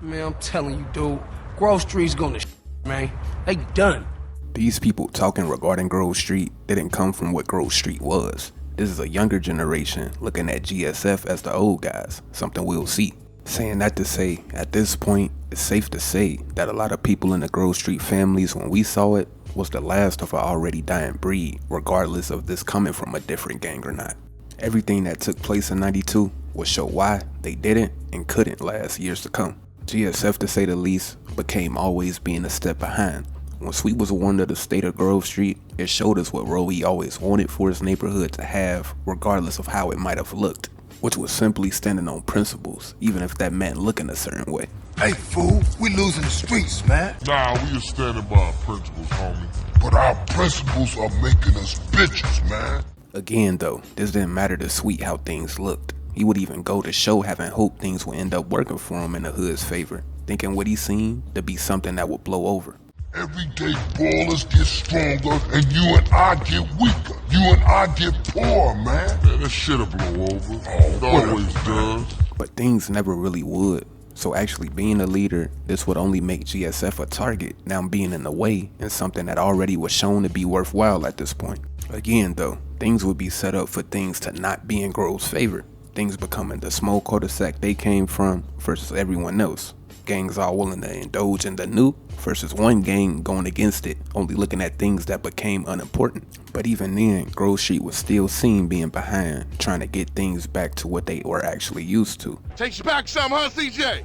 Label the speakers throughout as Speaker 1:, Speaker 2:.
Speaker 1: Man, I'm telling you, dude, Grove Street's gonna man. They done.
Speaker 2: These people talking regarding Grove Street didn't come from what Grove Street was. This is a younger generation looking at GSF as the old guys, something we'll see. Saying that to say, at this point, it's safe to say that a lot of people in the Grove Street families when we saw it was the last of an already dying breed, regardless of this coming from a different gang or not. Everything that took place in '92 will show why they didn't and couldn't last years to come. GSF, to say the least, became always being a step behind. When Sweet was warned of the state of Grove Street, it showed us what Roe always wanted for his neighborhood to have, regardless of how it might have looked, which was simply standing on principles, even if that meant looking a certain way.
Speaker 3: Hey fool, we losing the streets, man.
Speaker 4: Nah, we just standing by our principles, homie.
Speaker 3: But our principles are making us bitches, man.
Speaker 2: Again though, this didn't matter to Sweet how things looked. He would even go to show having hope things would end up working for him in the hood's favor, thinking what he seen to be something that would blow over.
Speaker 3: Everyday ballers get stronger and you and I get weaker. You and I get poor, man.
Speaker 4: Man, that shit'll blow over. It always does.
Speaker 2: But things never really would. So actually being a leader, this would only make GSF a target, now being in the way, and something that already was shown to be worthwhile at this point. Again though, things would be set up for things to not be in Grove's favor. Things becoming the small cul-de-sac they came from versus everyone else. Gangs all willing to indulge in the new versus one gang going against it, only looking at things that became unimportant. But even then, Grove Street was still seen being behind, trying to get things back to what they were actually used to.
Speaker 4: Takes you back some, huh, CJ?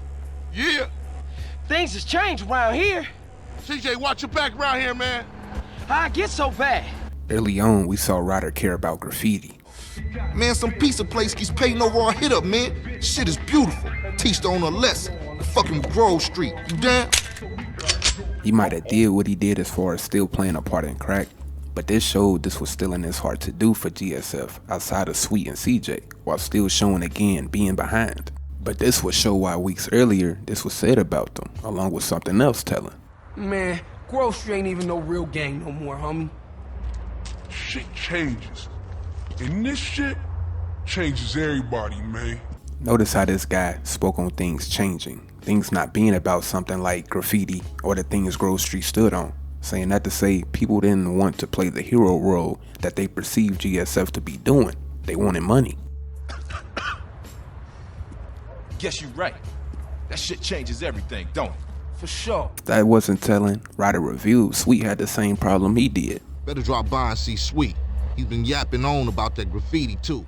Speaker 4: Yeah.
Speaker 1: Things has changed around here.
Speaker 4: CJ, watch your back around here, man.
Speaker 1: How I get so bad?
Speaker 2: Early on, we saw Ryder care about graffiti.
Speaker 3: Man, some pizza place keeps painting over our hit up, man. Shit is beautiful. Teach the owner a lesson. Fucking Grove Street, you damn?
Speaker 2: He might have did what he did as far as still playing a part in crack, but this showed this was still in his heart to do for GSF outside of Sweet and CJ, while still showing again being behind. But this would show why weeks earlier this was said about them, along with something else telling.
Speaker 1: Man, Grove Street ain't even no real gang no more, homie.
Speaker 4: Shit changes. And this shit changes everybody, man.
Speaker 2: Notice how this guy spoke on things changing, things not being about something like graffiti or the things Grove Street stood on. Saying that to say people didn't want to play the hero role that they perceived GSF to be doing. They wanted money.
Speaker 5: Guess you're right. That shit changes everything, don't it?
Speaker 1: For sure.
Speaker 2: If that wasn't telling, Ryder reviewed Sweet had the same problem he did.
Speaker 6: Better drop by and see Sweet. He's been yapping on about that graffiti too.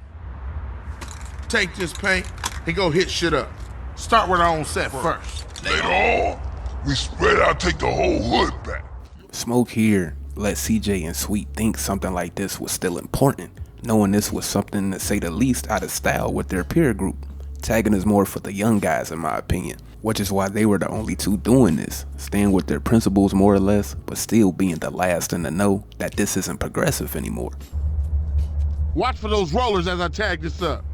Speaker 4: Take this paint and go hit shit up. Start with our own set first.
Speaker 3: Later on, we spread out, take the whole hood back.
Speaker 2: Smoke here let CJ and Sweet think something like this was still important, knowing this was something to say the least out of style with their peer group. Tagging is more for the young guys in my opinion, which is why they were the only two doing this, staying with their principles more or less, but still being the last in the know that this isn't progressive anymore.
Speaker 4: Watch for those rollers as I tag this up.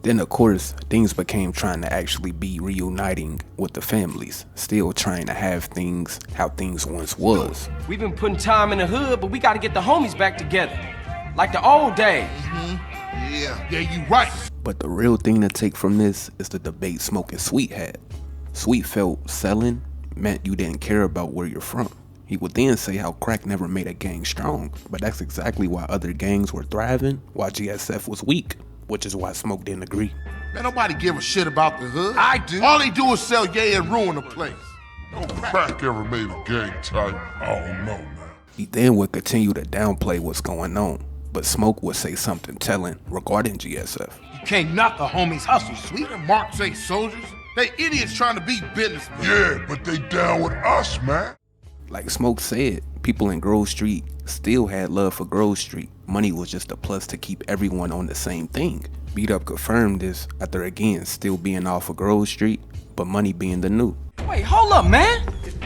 Speaker 2: Then of course, things became trying to actually be reuniting with the families, still trying to have things how things once was.
Speaker 1: We've been putting time in the hood, but we gotta get the homies back together. Like the old days.
Speaker 3: Yeah.
Speaker 4: Yeah, you right.
Speaker 2: But the real thing to take from this is the debate Smoke and Sweet had. Sweet felt selling meant you didn't care about where you're from. He would then say how crack never made a gang strong, but that's exactly why other gangs were thriving while GSF was weak, which is why Smoke didn't agree.
Speaker 4: Man, nobody give a shit about the hood.
Speaker 1: I do.
Speaker 4: All they do is sell yay and ruin the place.
Speaker 3: No crack ever made a gang tight. I don't know, man.
Speaker 2: He then would continue to downplay what's going on, but Smoke would say something telling regarding GSF.
Speaker 4: You can't knock a homie's hustle, Sweet. And Marks ain't soldiers. They idiots trying to be businessmen.
Speaker 3: Yeah, but they down with us, man.
Speaker 2: Like Smoke said, people in Grove Street still had love for Grove Street. Money was just a plus to keep everyone on the same thing. Beat Up confirmed this after again still being off of Grove Street, but money being the new.
Speaker 1: Wait, hold up, man.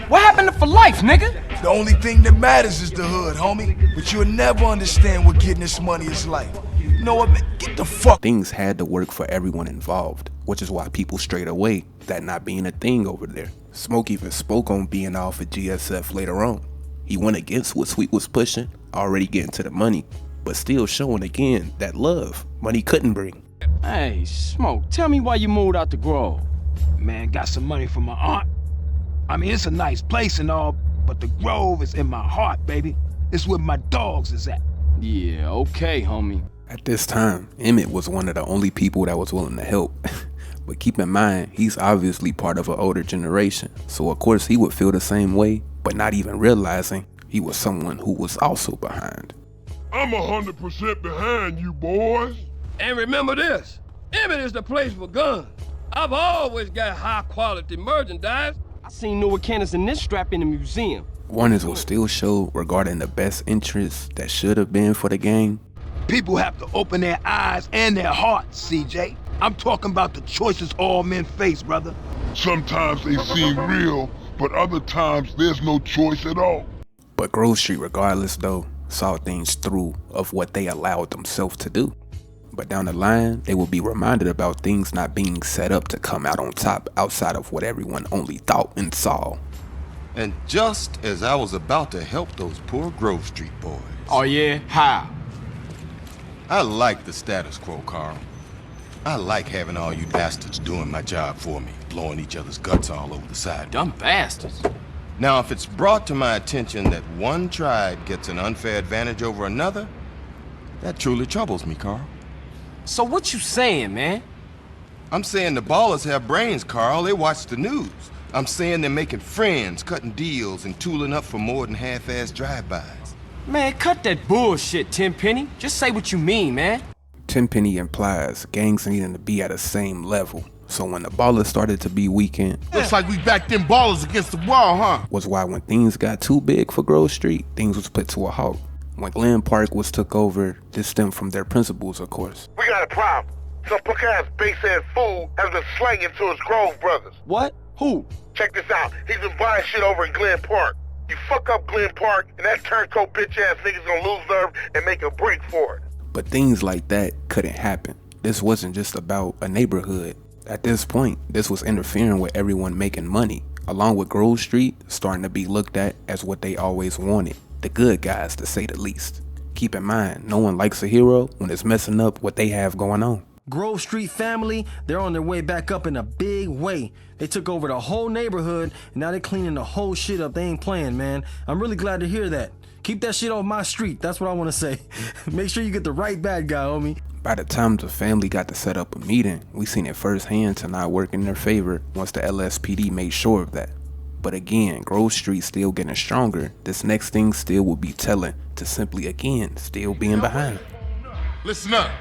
Speaker 1: What happened to for life, nigga?
Speaker 7: The only thing that matters is the hood, homie. But you'll never understand what getting this money is like. You know what, man? Get the fuck.
Speaker 2: Things had to work for everyone involved, which is why people strayed away, that not being a thing over there. Smoke even spoke on being off at GSF later on. He went against what Sweet was pushing, already getting to the money, but still showing again that love money couldn't bring.
Speaker 1: Hey, Smoke, tell me why you moved out the Grove.
Speaker 8: Man, got some money from my aunt. I mean, it's a nice place and all, but the Grove is in my heart, baby. It's where my dogs is at.
Speaker 1: Yeah, okay, homie.
Speaker 2: At this time, Emmett was one of the only people that was willing to help. But keep in mind, he's obviously part of an older generation, so of course he would feel the same way, but not even realizing he was someone who was also behind.
Speaker 9: I'm 100% behind you, boys.
Speaker 10: And remember this, Emmett is the place for guns. I've always got high quality merchandise.
Speaker 1: I seen newer cannons than this strap in the museum.
Speaker 2: Warnings will still show regarding the best interests that should have been for the gang.
Speaker 8: People have to open their eyes and their hearts, CJ. I'm talking about the choices all men face, brother.
Speaker 9: Sometimes they seem real, but other times there's no choice at all.
Speaker 2: But Grove Street, regardless though, saw things through of what they allowed themselves to do. But down the line, they will be reminded about things not being set up to come out on top outside of what everyone only thought and saw.
Speaker 11: And just as I was about to help those poor Grove Street boys.
Speaker 1: Oh yeah? How?
Speaker 11: I like the status quo, Carl. I like having all you bastards doing my job for me, blowing each other's guts all over the sidewalk.
Speaker 1: Dumb bastards.
Speaker 11: Now, if it's brought to my attention that one tribe gets an unfair advantage over another, that truly troubles me, Carl.
Speaker 1: So what you saying, man?
Speaker 11: I'm saying the ballers have brains, Carl. They watch the news. I'm saying they're making friends, cutting deals, and tooling up for more than half-assed drive-bys.
Speaker 1: Man, cut that bullshit, Tenpenny. Just say what you mean, man.
Speaker 2: Tenpenny implies gangs needing to be at the same level. So when the ballers started to be weakened,
Speaker 4: Looks like we backed them ballers against the wall, huh?
Speaker 2: was why when things got too big for Grove Street, things was put to a halt. When Glen Park was took over, this stemmed from their principles, of course.
Speaker 12: We got a problem. Some punk-ass base-ass fool has been slanging to his Grove brothers.
Speaker 1: What? Who?
Speaker 12: Check this out. He's been buying shit over in Glen Park. You fuck up Glen Park, and that turncoat bitch-ass nigga's gonna lose nerve and make a break for it.
Speaker 2: But things like that couldn't happen. This wasn't just about a neighborhood. At this point, this was interfering with everyone making money, along with Grove Street starting to be looked at as what they always wanted, the good guys to say the least. Keep in mind, no one likes a hero when it's messing up what they have going on.
Speaker 13: Grove Street family, they're on their way back up in a big way. They took over the whole neighborhood, and now they're cleaning the whole shit up. They ain't playing, man. I'm really glad to hear that. Keep that shit off my street, that's what I want to say. Make sure you get the right bad guy, homie.
Speaker 2: By the time the family got to set up a meeting, we seen it firsthand to not work in their favor once the LSPD made sure of that. But again, Grove Street still getting stronger. This next thing still will be telling to simply again still being behind.
Speaker 4: Listen up.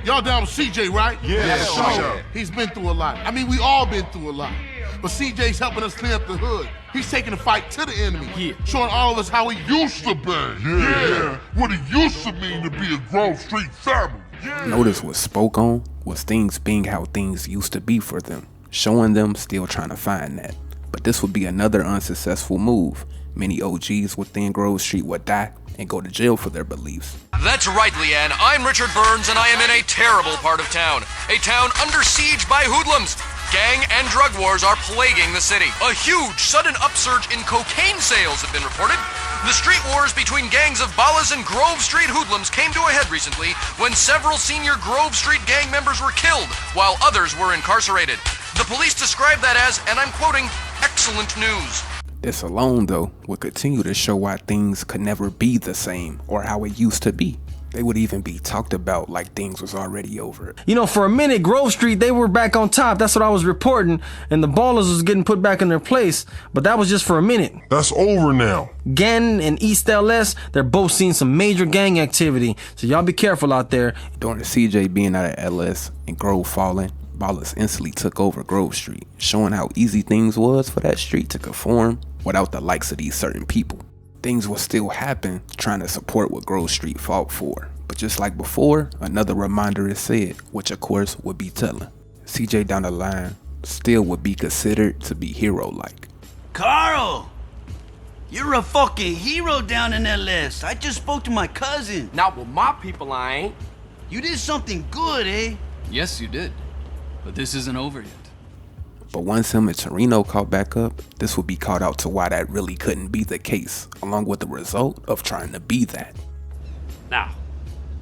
Speaker 4: Y'all down with CJ, right?
Speaker 9: Yeah,
Speaker 4: sure. He's been through a lot. I mean, we all been through a lot. But CJ's helping us clean up the hood. He's taking the fight to the enemy, showing all of us how he used to be.
Speaker 9: Yeah, what it used to mean to be a Grove Street family. Yeah.
Speaker 2: Notice what spoke on was things being how things used to be for them, showing them still trying to find that. But this would be another unsuccessful move. Many OGs within Grove Street would die and go to jail for their beliefs.
Speaker 14: That's right, Leanne. I'm Richard Burns, and I am in a terrible part of town. A town under siege by hoodlums. Gang and drug wars are plaguing the city. A huge sudden upsurge in cocaine sales have been reported. The street wars between gangs of ballas and Grove Street hoodlums came to a head recently when several senior Grove Street gang members were killed while others were incarcerated. The police described that as, and I'm quoting, excellent news.
Speaker 2: This alone, though, would continue to show why things could never be the same or how it used to be. They would even be talked about like things was already over.
Speaker 13: You know, for a minute, Grove Street, they were back on top. That's what I was reporting. And the ballers was getting put back in their place. But that was just for a minute.
Speaker 9: That's over now.
Speaker 13: Gannon and East LS, they're both seeing some major gang activity. So y'all be careful out there.
Speaker 2: During the CJ being out of LS and Grove falling, ballers instantly took over Grove Street, showing how easy things was for that street to conform without the likes of these certain people. Things will still happen trying to support what Grove Street fought for. But just like before, another reminder is said, which of course would be telling. CJ down the line still would be considered to be hero-like.
Speaker 15: Carl! You're a fucking hero down in LS. I just spoke to my cousin.
Speaker 1: Not with my people, I ain't.
Speaker 15: You did something good, eh?
Speaker 16: Yes, you did. But this isn't over yet.
Speaker 2: But once him and Torino caught back up, this would be called out to why that really couldn't be the case, along with the result of trying to be that.
Speaker 17: Now,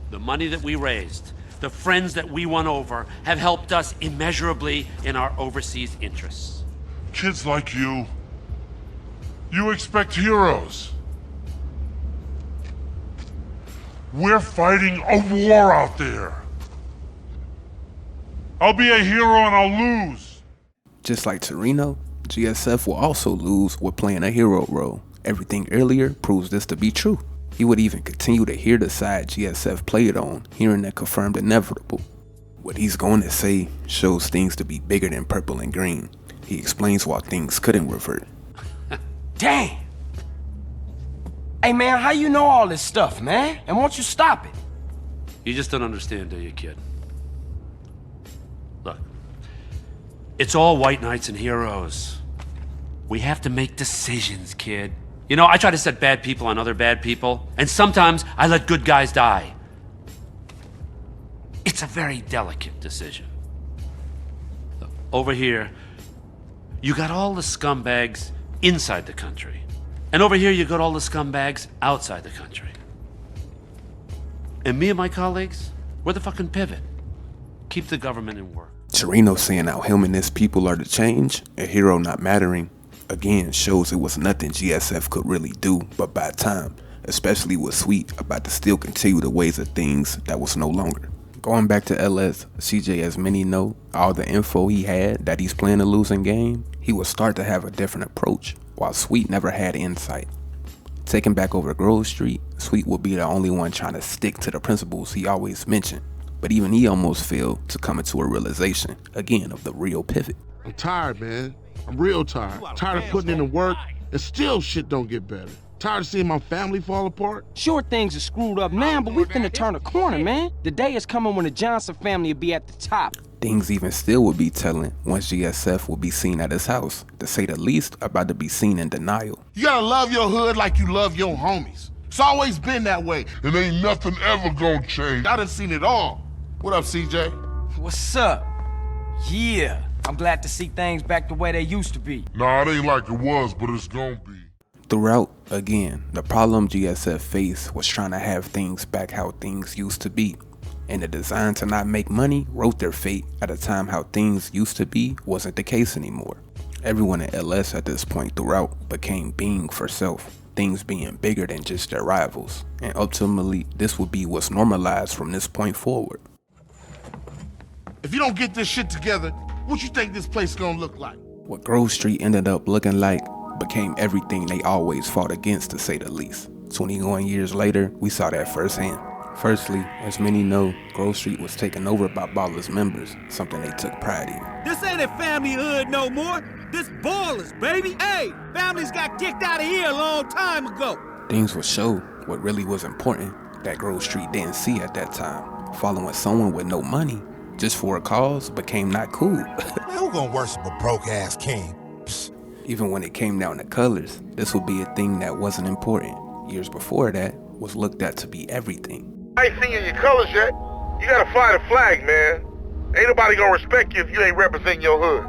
Speaker 17: The money that we raised, the friends that we won over, have helped us immeasurably in our overseas interests.
Speaker 9: Kids like you expect heroes. We're fighting a war out there. I'll be a hero and I'll lose.
Speaker 2: Just like Torino, GSF will also lose with playing a hero role. Everything earlier proves this to be true. He would even continue to hear the side GSF played on, hearing that confirmed inevitable. What he's going to say shows things to be bigger than purple and green. He explains why things couldn't revert.
Speaker 1: Damn! Hey man, how you know all this stuff, man? And won't you stop it?
Speaker 17: You just don't understand, do you, kid? Look, it's all white knights and heroes. We have to make decisions, kid. You know, I try to set bad people on other bad people, and sometimes I let good guys die. It's a very delicate decision. Look, over here, you got all the scumbags inside the country. And over here, you got all the scumbags outside the country. And me and my colleagues, we're the fucking pivot. Keep the government in work.
Speaker 2: Torino saying how him and his people are to change, a hero not mattering, again shows it was nothing GSF could really do but buy time, especially with Sweet about to still continue the ways of things that was no longer. Going back to LS, CJ, as many know, all the info he had that he's playing a losing game, he would start to have a different approach, while Sweet never had insight. Taking back over Grove Street, Sweet will be the only one trying to stick to the principles he always mentioned, but even he almost failed to come into a realization, again, of the real pivot.
Speaker 4: I'm tired, man. I'm real tired. Tired of putting in the work, and still shit don't get better. Tired of seeing my family fall apart.
Speaker 1: Sure, things are screwed up now, but we finna turn a corner, man. The day is coming when the Johnson family will be at the top.
Speaker 2: Things even still would be telling once GSF will be seen at his house, to say the least, about to be seen in denial.
Speaker 4: You gotta love your hood like you love your homies. It's always been that way.
Speaker 9: And ain't nothing ever gonna change.
Speaker 4: I done seen it all. What up, CJ?
Speaker 1: What's up? Yeah, I'm glad to see things back the way they used to be.
Speaker 9: Nah, it ain't like it was, but it's gonna be.
Speaker 2: Throughout, again, the problem GSF faced was trying to have things back how things used to be. And the design to not make money wrote their fate at a time how things used to be wasn't the case anymore. Everyone in LS at this point throughout became being for self, things being bigger than just their rivals. And ultimately, this would be what's normalized from this point forward.
Speaker 4: If you don't get this shit together, what you think this place gonna look like?
Speaker 2: What Grove Street ended up looking like became everything they always fought against, to say the least. 21 years later, we saw that firsthand. Firstly, as many know, Grove Street was taken over by Ballers members, something they took pride in.
Speaker 18: This ain't a family hood no more. This Ballers, baby. Hey, families got kicked out of here a long time ago.
Speaker 2: Things would show what really was important that Grove Street didn't see at that time. Following someone with no money, just for a cause, became not cool.
Speaker 19: Man, who gonna worship a broke-ass king? Psst.
Speaker 2: Even when it came down to colors, this would be a thing that wasn't important. Years before that, was looked at to be everything.
Speaker 12: I ain't seen your colors yet. You gotta fly the flag, man. Ain't nobody gonna respect you if you ain't representing your hood.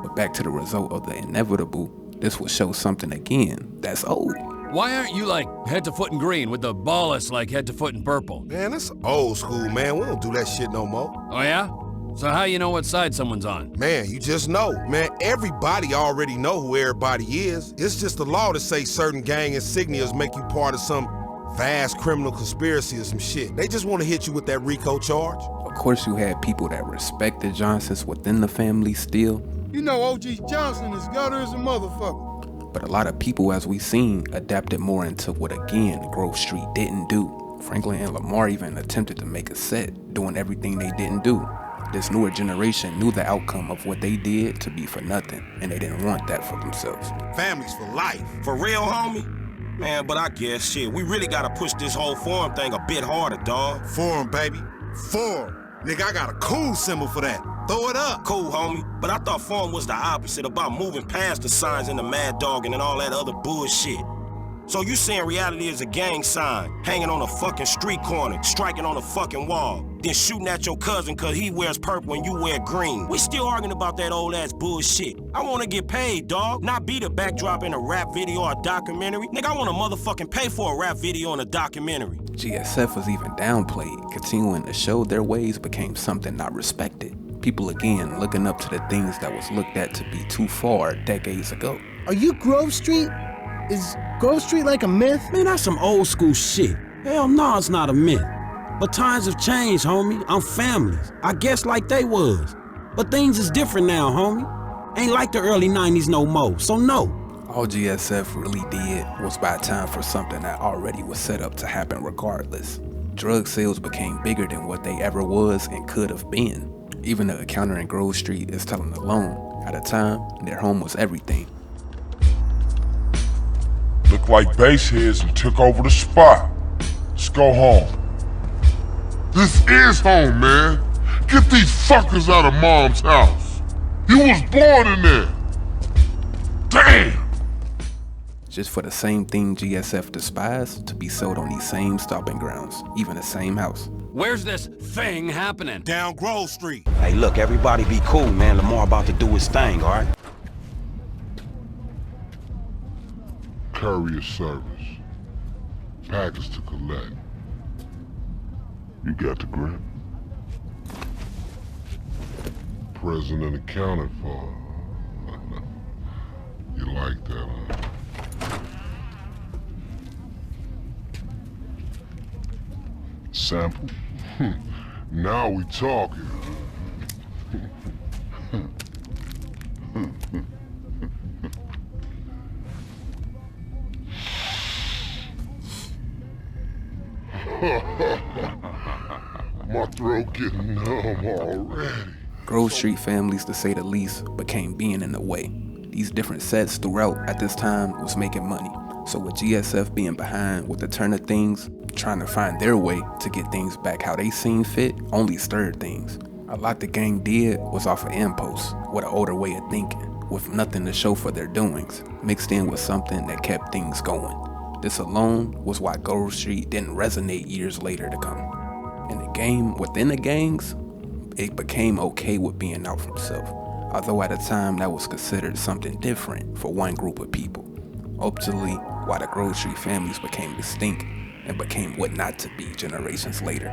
Speaker 2: But back to the result of the inevitable, this will show something again that's old.
Speaker 20: Why aren't you like head to foot in green with the Ballers like head to foot in purple?
Speaker 19: Man, that's old school, man. We don't do that shit no more.
Speaker 20: Oh yeah? So how you know what side someone's on?
Speaker 19: Man, you just know. Man, everybody already know who everybody is. It's just the law to say certain gang insignias make you part of some vast criminal conspiracy or some shit. They just want to hit you with that RICO charge.
Speaker 2: Of course you had people that respect the Johnsons within the family still.
Speaker 21: You know O.G. Johnson is gutter as a motherfucker.
Speaker 2: But a lot of people, as we seen, adapted more into what again Grove Street didn't do. Franklin and Lamar even attempted to make a set, doing everything they didn't do. This newer generation knew the outcome of what they did to be for nothing, and they didn't want that for themselves.
Speaker 22: Families for life. For real, homie? Man, but I guess, shit, we really gotta push this whole forum thing a bit harder, dawg.
Speaker 19: Forum, baby. Forum. Nigga, I got a cool symbol for that. Throw it up.
Speaker 22: Cool, homie. But I thought forum was the opposite, about moving past the signs and the mad dogging and all that other bullshit. So you saying reality is a gang sign, hanging on a fucking street corner, striking on a fucking wall, then shooting at your cousin cause he wears purple and you wear green. We still arguing about that old ass bullshit. I wanna get paid, dog, not be the backdrop in a rap video or a documentary. Nigga, I wanna motherfucking pay for a rap video and a documentary.
Speaker 2: GSF was even downplayed, continuing to show their ways became something not respected. People again looking up to the things that was looked at to be too far decades ago.
Speaker 5: Are you Grove Street? Is Grove Street like a myth?
Speaker 6: Man, that's some old school shit. Hell no, it's not a myth. But times have changed, homie. I'm families. I guess like they was. But things is different now, homie. Ain't like the early 90s no more, so no.
Speaker 2: All GSF really did was buy time for something that already was set up to happen regardless. Drug sales became bigger than what they ever was and could have been. Even the encounter in Grove Street is telling alone. At a time, their home was everything.
Speaker 9: Look like baseheads and took over the spot. Let's go home. This is home, man. Get these fuckers out of Mom's house. You was born in there. Damn!
Speaker 2: Just for the same thing GSF despised to be sold on these same stomping grounds, even the same house.
Speaker 20: Where's this thing happening?
Speaker 22: Down Grove Street.
Speaker 23: Hey, look, everybody be cool, man. Lamar about to do his thing, all right?
Speaker 9: Courier service. Package to collect. You got the grip? Present and accounted for. You like that, huh? Sample? Now we talking. My throat getting numb already.
Speaker 2: Grove Street families, to say the least, became being in the way. These different sets throughout at this time was making money. So with GSF being behind with the turn of things, trying to find their way to get things back how they seen fit, only stirred things. A lot the gang did was off of impulse, with an older way of thinking, with nothing to show for their doings, mixed in with something that kept things going. This alone was why Grove Street didn't resonate years later to come. In the game, within the gangs, it became okay with being out from self, although at a time that was considered something different for one group of people. Ultimately, why the Grove Street families became distinct and became what not to be generations later.